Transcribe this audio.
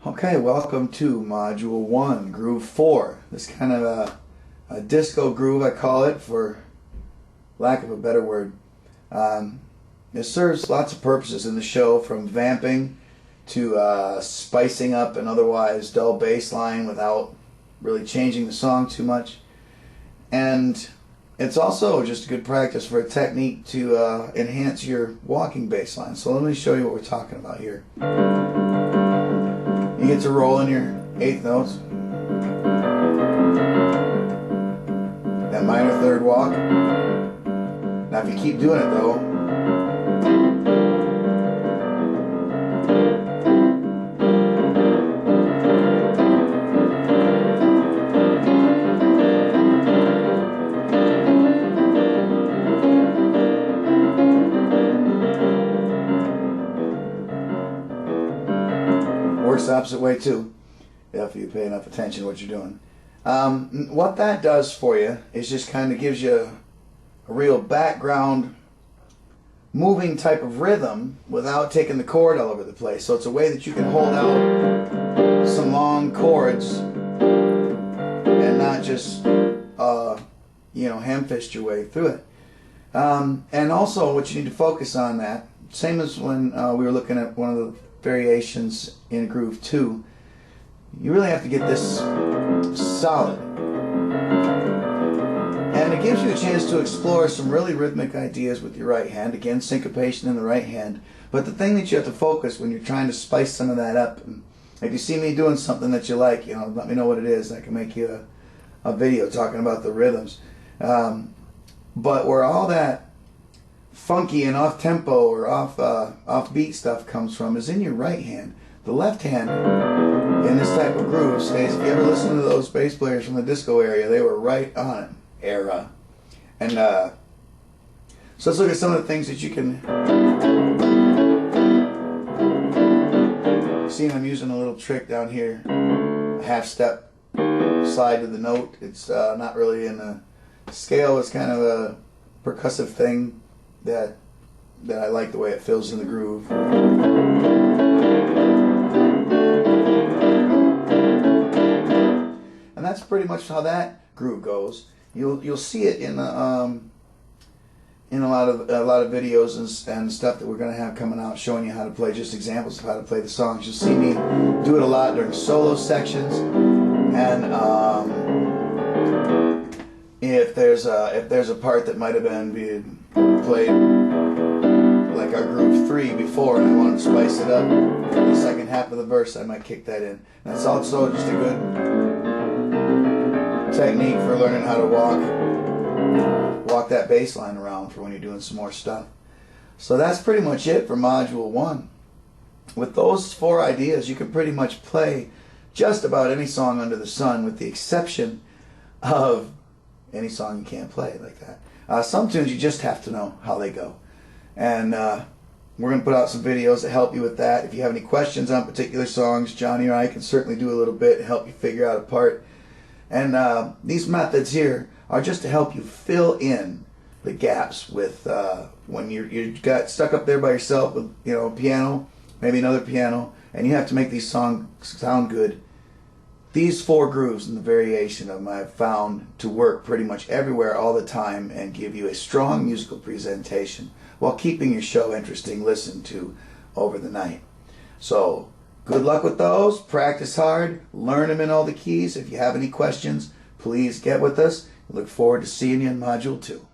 Okay, welcome to Module 1, Groove 4. This kind of a disco groove, I call it, for lack of a better word. It serves lots of purposes in the show, from vamping to spicing up an otherwise dull bass line without really changing the song too much. And it's also just good practice for a technique to enhance your walking bass line. So let me show you what we're talking about here. You get to roll in your eighth notes. That minor third walk. Now if you keep doing it though, works the opposite way too, if you pay enough attention to what you're doing. What that does for you is just kind of gives you a real background moving type of rhythm without taking the chord all over the place. So it's a way that you can hold out some long chords and not just ham-fist your way through it. And also what you need to focus on, that same as when we were looking at one of the variations in Groove 2, you really have to get this solid. And it gives you a chance to explore some really rhythmic ideas with your right hand. Again, syncopation in the right hand. But the thing that you have to focus when you're trying to spice some of that up, and if you see me doing something that you like, let me know what it is. I can make you a video talking about the rhythms. But where all that funky and off-tempo or off-beat stuff comes from is in your right hand. The left hand in this type of groove stays. If you ever listen to those bass players from the disco area, they were right on it. Era. And so let's look at some of the things that you can see. I'm using a little trick down here, a half-step slide to the note. It's not really in a scale. It's kind of a percussive thing that I like the way it fills in the groove. And that's pretty much how that groove goes. You'll see it in a lot of videos and stuff that we're going to have coming out, showing you how to play, just examples of how to play the songs. You'll see me do it a lot during solo sections, and if there's a part that might have been being played like our Groove 3 before, and I want to spice it up for the second half of the verse, I might kick that in. That's also just a good technique for learning how to walk that bass line around for when you're doing some more stuff. So that's pretty much it for Module 1. With those 4 ideas, you can pretty much play just about any song under the sun, with the exception of any song you can't play like that. Some tunes you just have to know how they go. And we're going to put out some videos to help you with that. If you have any questions on particular songs, Johnny or I can certainly do a little bit and help you figure out a part. And these methods here are just to help you fill in the gaps with when you got stuck up there by yourself with a piano, maybe another piano, and you have to make these songs sound good. These 4 grooves and the variation of them I've found to work pretty much everywhere all the time and give you a strong musical presentation while keeping your show interesting listened to over the night. So good luck with those. Practice hard. Learn them in all the keys. If you have any questions, please get with us. We look forward to seeing you in Module 2.